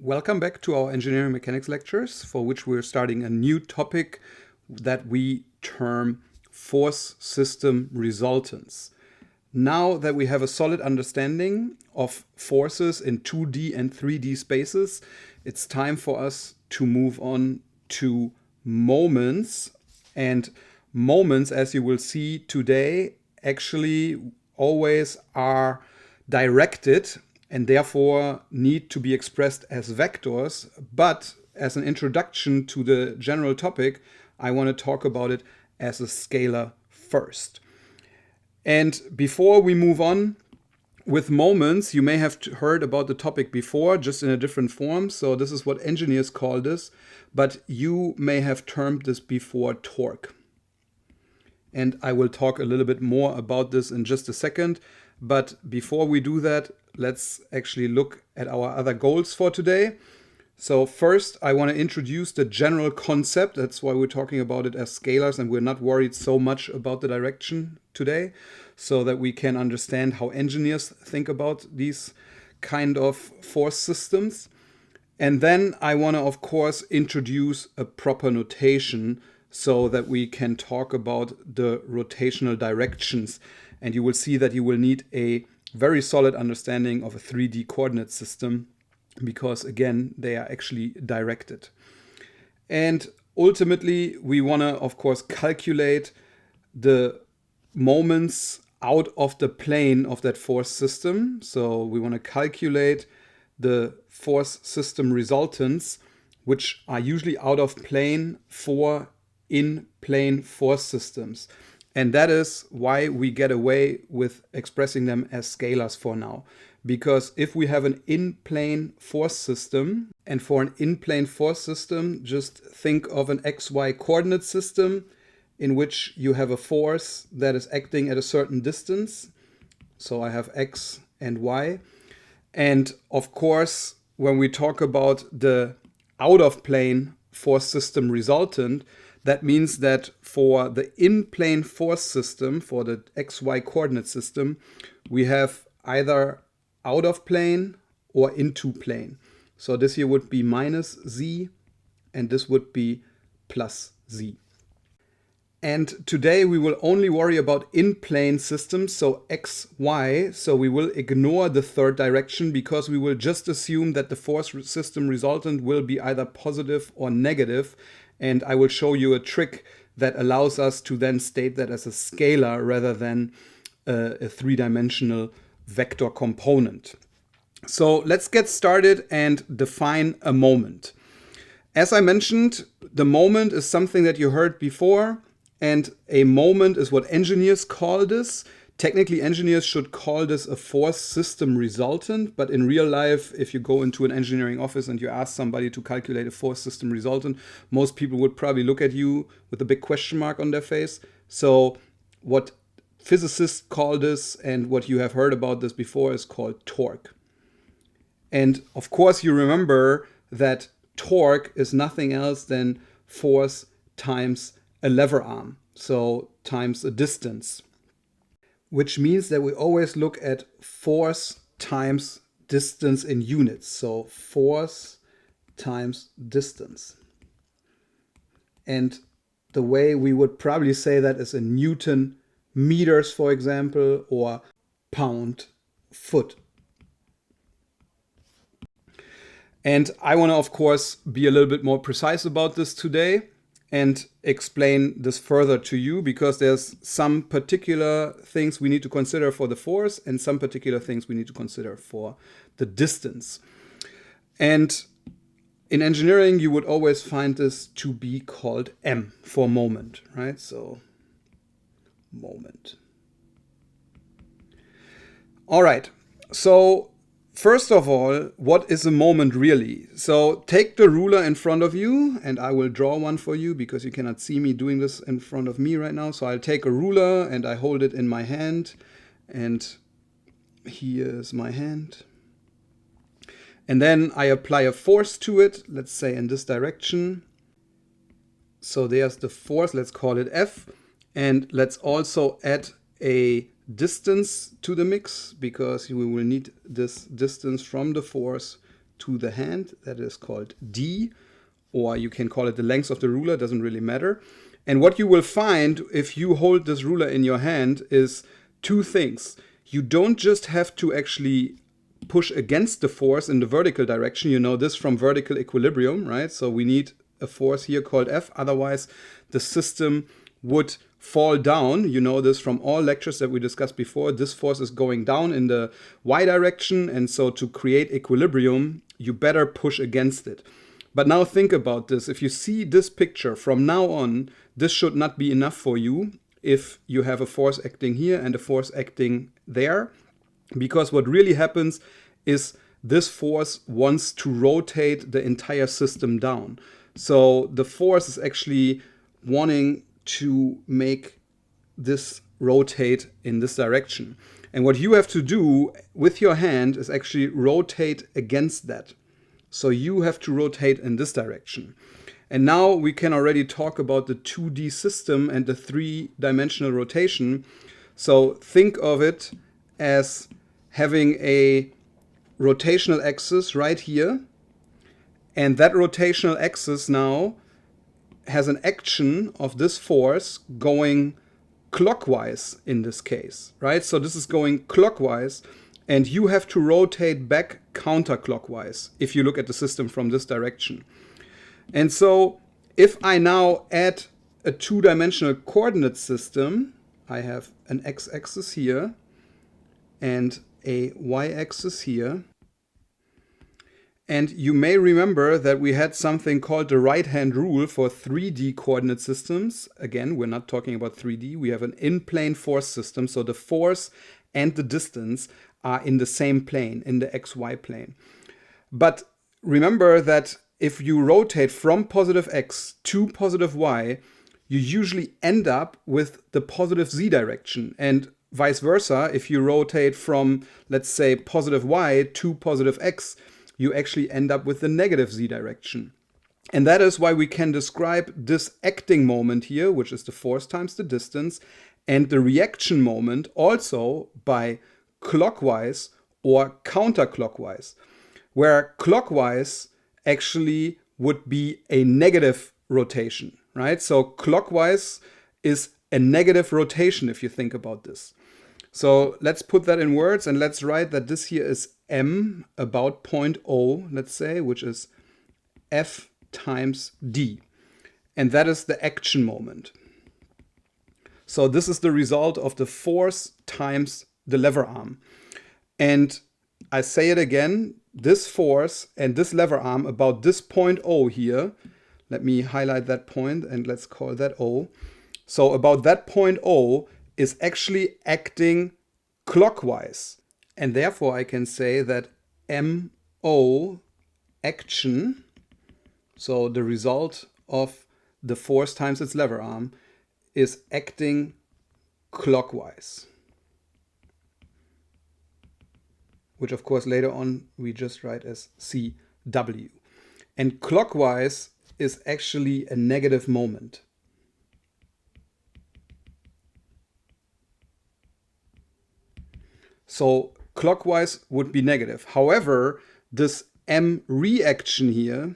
Welcome back to our engineering mechanics lectures, for which we're starting a new topic that we term force system resultants. Now that we have a solid understanding of forces in 2D and 3D spaces, it's time for us to move on to moments. And moments, as you will see today, actually always are directed and therefore need to be expressed as vectors. But as an introduction to the general topic, I want to talk about it as a scalar first. And before we move on with moments, you may have heard about the topic before, just in a different form. So this is what engineers call this, but you may have termed this before torque. And I will talk a little bit more about this in just a second. But before we do that, let's actually look at our other goals for today. So first, I want to introduce the general concept. That's why we're talking about it as scalars, and we're not worried so much about the direction today, so that we can understand how engineers think about these kind of force systems. And then I want to, of course, introduce a proper notation so that we can talk about the rotational directions. And you will see that you will need a very solid understanding of a 3D coordinate system, because again, they are actually directed. And ultimately, we want to, of course, calculate the moments out of the plane of that force system. So we want to calculate the force system resultants, which are usually out of plane for in-plane force systems. And that is why we get away with expressing them as scalars for now. Because if we have an in-plane force system, and for an in-plane force system, just think of an XY coordinate system in which you have a force that is acting at a certain distance. So I have X and Y. And of course, when we talk about the out-of-plane force system resultant, that means that for the in-plane force system, for the XY coordinate system, we have either out of plane or into plane. So this here would be minus Z, and this would be plus Z. And today we will only worry about in-plane systems, so X, Y. So we will ignore the third direction, because we will just assume that the force system resultant will be either positive or negative. And I will show you a trick that allows us to then state that as a scalar rather than a three-dimensional vector component. So let's get started and define a moment. As I mentioned, the moment is something that you heard before, and a moment is what engineers call this. Technically, engineers should call this a force system resultant, but in real life, if you go into an engineering office and you ask somebody to calculate a force system resultant, most people would probably look at you with a big question mark on their face. So what physicists call this, and what you have heard about this before, is called torque. And of course, you remember that torque is nothing else than force times a lever arm, so times a distance, which means that we always look at force times distance in units. So force times distance. And the way we would probably say that is in Newton meters, for example, or pound foot. And I want to, of course, be a little bit more precise about this today and explain this further to you, because there's some particular things we need to consider for the force and some particular things we need to consider for the distance. And in engineering, you would always find this to be called M for moment, right? So moment. All right. So first of all, what is a moment really? So take the ruler in front of you, and I will draw one for you because you cannot see me doing this in front of me right now. So I'll take a ruler and I hold it in my hand, and here is my hand. And then I apply a force to it, let's say in this direction. So there's the force, let's call it F. And let's also add a distance to the mix, because we will need this distance from the force to the hand. That is called D, or you can call it the length of the ruler, doesn't really matter. And what you will find if you hold this ruler in your hand is two things. You don't just have to actually push against the force in the vertical direction. You know this from vertical equilibrium, right? So we need a force here called F, otherwise the system would fall down. You know this from all lectures that we discussed before. This force is going down in the y direction, and so to create equilibrium, you better push against it. But now think about this. If you see this picture from now on, this should not be enough for you if you have a force acting here and a force acting there. Because what really happens is this force wants to rotate the entire system down. So the force is actually wanting to make this rotate in this direction. And what you have to do with your hand is actually rotate against that. So you have to rotate in this direction. And now we can already talk about the 2D system and the 3-dimensional rotation. So think of it as having a rotational axis right here. And that rotational axis now has an action of this force going clockwise in this case, right? So this is going clockwise, and you have to rotate back counterclockwise if you look at the system from this direction. And so if I now add a 2-dimensional coordinate system, I have an x-axis here and a y-axis here. And you may remember that we had something called the right-hand rule for 3D coordinate systems. Again, we're not talking about 3D. We have an in-plane force system. So the force and the distance are in the same plane, in the xy plane. But remember that if you rotate from positive x to positive y, you usually end up with the positive z direction. And vice versa, if you rotate from, let's say, positive y to positive x, you actually end up with the negative z direction. And that is why we can describe this acting moment here, which is the force times the distance, and the reaction moment also by clockwise or counterclockwise, where clockwise actually would be a negative rotation, right? So clockwise is a negative rotation if you think about this. So let's put that in words, and let's write that this here is m about point O, let's say, which is F times D. And that is the action moment. So this is the result of the force times the lever arm. And I say it again, this force and this lever arm about this point O here, let me highlight that point and let's call that O. So about that point O is actually acting clockwise. And therefore I can say that MO action, so the result of the force times its lever arm, is acting clockwise. Which of course later on we just write as CW. And clockwise is actually a negative moment. So clockwise would be negative. However, this M reaction here,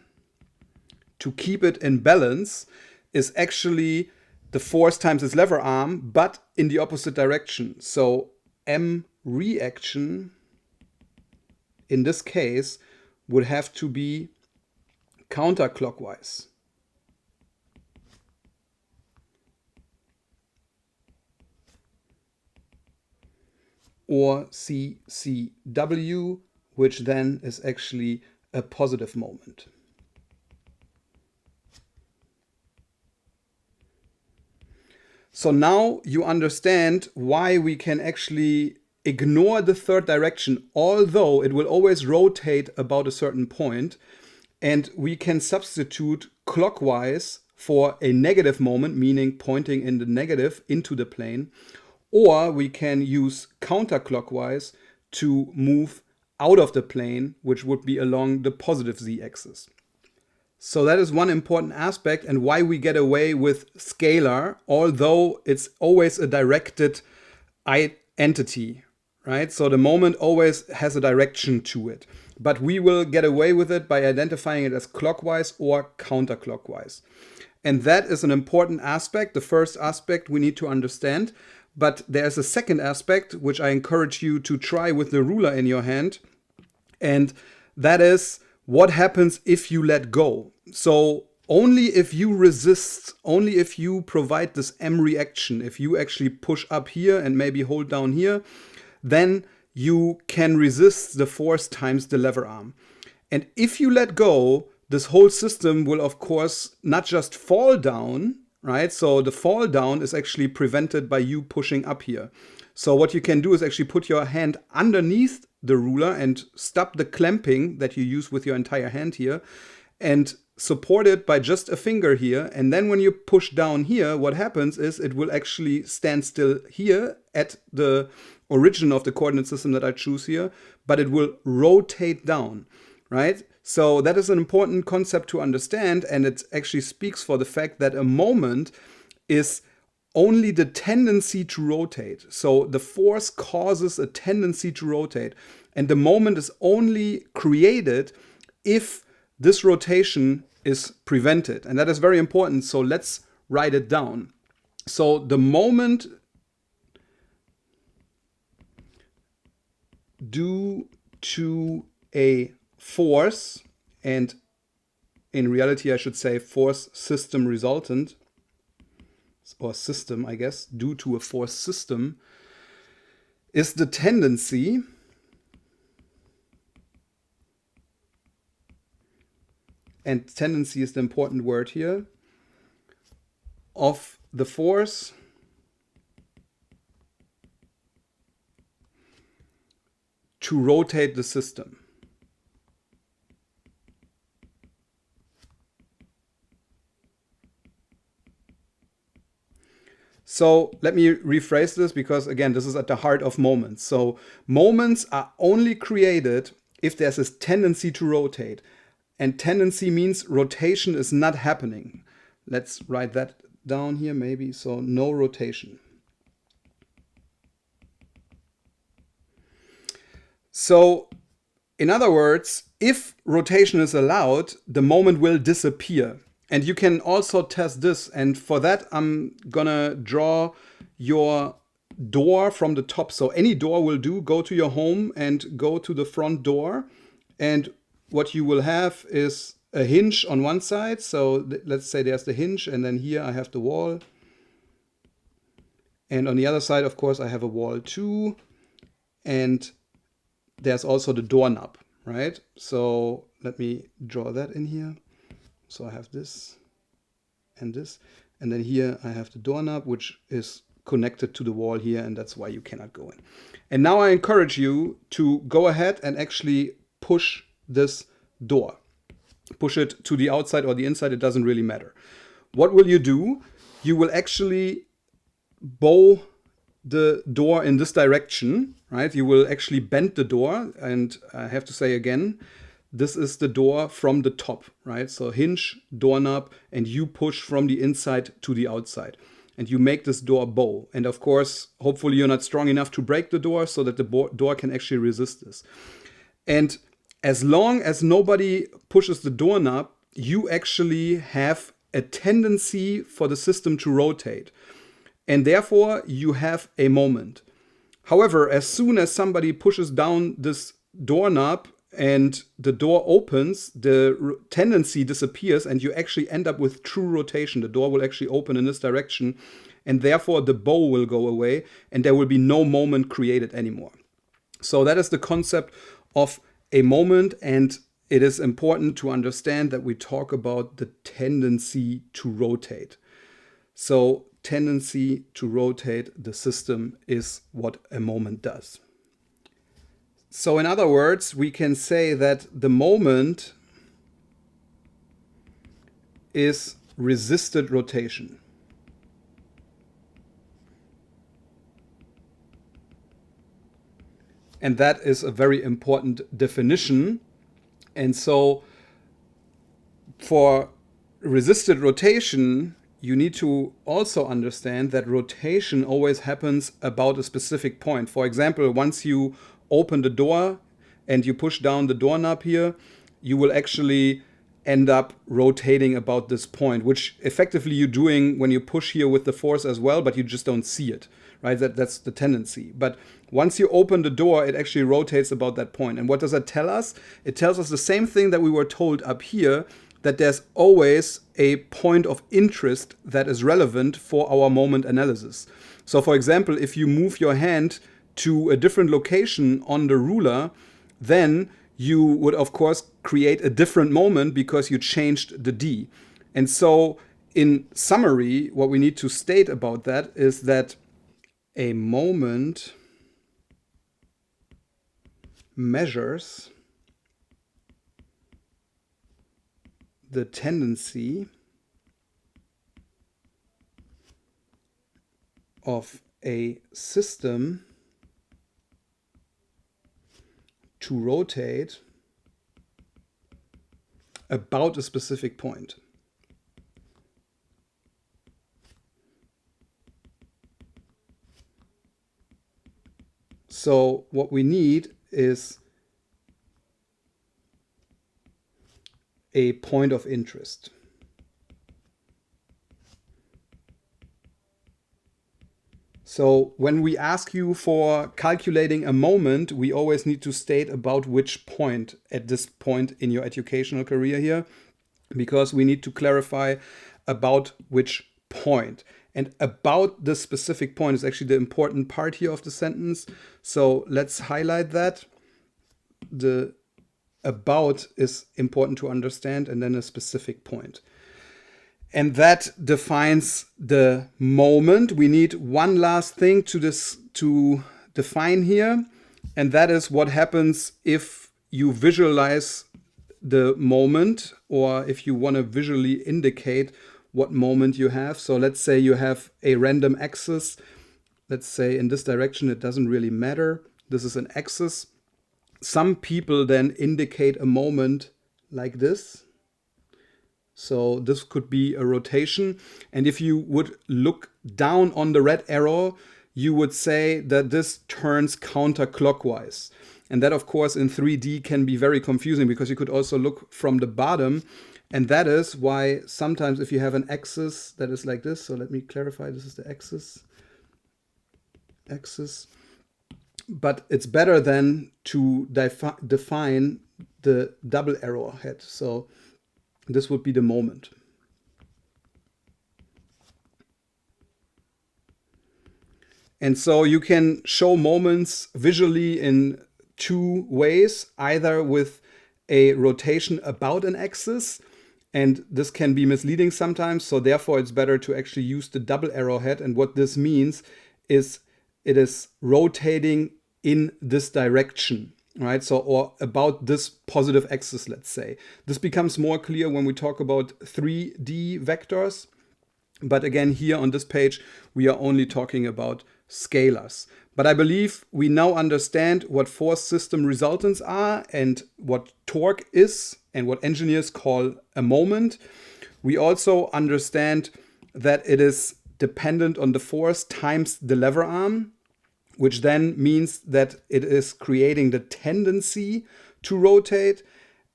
to keep it in balance, is actually the force times its lever arm, but in the opposite direction. So M reaction in this case would have to be counterclockwise. Or CCW, which then is actually a positive moment. So now you understand why we can actually ignore the third direction, although it will always rotate about a certain point, and we can substitute clockwise for a negative moment, meaning pointing in the negative into the plane, or we can use counterclockwise to move out of the plane, which would be along the positive z-axis. So that is one important aspect and why we get away with scalar, although it's always a directed entity, right? So the moment always has a direction to it. but we will get away with it by identifying it as clockwise or counterclockwise. And that is an important aspect, the first aspect we need to understand. But there's a second aspect which I encourage you to try with the ruler in your hand, and that is what happens if you let go. So only if you resist, only if you provide this M reaction, if you actually push up here and maybe hold down here, then you can resist the force times the lever arm. And if you let go, this whole system will, of course, not just fall down, right? So the fall down is actually prevented by you pushing up here. So what you can do is actually put your hand underneath the ruler and stop the clamping that you use with your entire hand here and support it by just a finger here. And then when you push down here, what happens is it will actually stand still here at the origin of the coordinate system that I choose here, but it will rotate down, right? So that is an important concept to understand, and it actually speaks for the fact that a moment is only the tendency to rotate. So the force causes a tendency to rotate, and the moment is only created if this rotation is prevented. And that is very important, so let's write it down. So the moment due to a force, and in reality I should say force system resultant, or system, I guess, due to a force system, is the tendency and tendency is the important word here, of the force to rotate the system. So let me rephrase this, because again, this is at the heart of moments. So moments are only created if there's this tendency to rotate. And tendency means rotation is not happening. Let's write that down here maybe. So no rotation. So in other words, if rotation is allowed, the moment will disappear. And you can also test this. And for that, I'm gonna draw your door from the top. So any door will do. Go to your home and go to the front door. And what you will have is a hinge on one side. So let's say there's the hinge, and then here I have the wall. And on the other side, of course, I have a wall too. And there's also the doorknob, right? So let me draw that in here. So I have this, and then here I have the doorknob, which is connected to the wall here, and that's why you cannot go in. And now I encourage you to go ahead and actually push this door. Push it to the outside or the inside, it doesn't really matter. What will you do? You will actually bow the door in this direction, right? You will actually bend the door, and I have to say again, this is the door from the top, right? So hinge, doorknob, and you push from the inside to the outside. And you make this door bow. And of course, hopefully you're not strong enough to break the door so that the door can actually resist this. And as long as nobody pushes the doorknob, you actually have a tendency for the system to rotate. And therefore, you have a moment. However, as soon as somebody pushes down this doorknob and the door opens, the tendency disappears, and you actually end up with true rotation. The door will actually open in this direction, and therefore the bow will go away, and there will be no moment created anymore. So that is the concept of a moment, and it is important to understand that we talk about the tendency to rotate. So tendency to rotate the system is what a moment does. So in other words, we can say that the moment is resisted rotation. And that is a very important definition. And so for resisted rotation, you need to also understand that rotation always happens about a specific point. For example, once you open the door and you push down the doorknob here, you will actually end up rotating about this point, which effectively you're doing when you push here with the force as well, but you just don't see it, right? That's the tendency. But once you open the door, it actually rotates about that point. And what does that tell us? It tells us the same thing that we were told up here, that there's always a point of interest that is relevant for our moment analysis. So for example, if you move your hand to a different location on the ruler, then you would of course create a different moment because you changed the D. And so in summary, what we need to state about that is that a moment measures the tendency of a system to rotate about a specific point. So what we need is a point of interest. So when we ask you for calculating a moment, we always need to state about which point at this point in your educational career here, because we need to clarify about which point. And about the specific point is actually the important part here of the sentence. So let's highlight that. The about is important to understand, and then a specific point. And that defines the moment. We need one last thing to define here, and that is what happens if you visualize the moment, or if you want to visually indicate what moment you have. So let's say you have a random axis. Let's say in this direction, it doesn't really matter. This is an axis. Some people then indicate a moment like this. So this could be a rotation. And if you would look down on the red arrow, you would say that this turns counterclockwise. And that, of course, in 3D can be very confusing, because you could also look from the bottom. And that is why sometimes if you have an axis that is like this, so let me clarify, this is the axis. But it's better then to define the double arrow head. So this would be the moment. And so you can show moments visually in two ways, either with a rotation about an axis, and this can be misleading sometimes. So therefore it's better to actually use the double arrowhead. And what this means is it is rotating in this direction, right? So, or about this positive axis, let's say. This becomes more clear when we talk about 3D vectors. But again, here on this page, we are only talking about scalars. But I believe we now understand what force system resultants are, and what torque is, and what engineers call a moment. We also understand that it is dependent on the force times the lever arm, which then means that it is creating the tendency to rotate,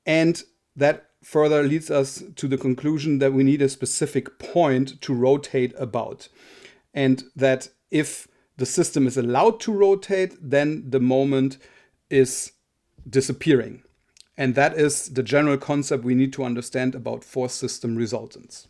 and that further leads us to the conclusion that we need a specific point to rotate about, and that if the system is allowed to rotate, then the moment is disappearing. And that is the general concept we need to understand about force system resultants.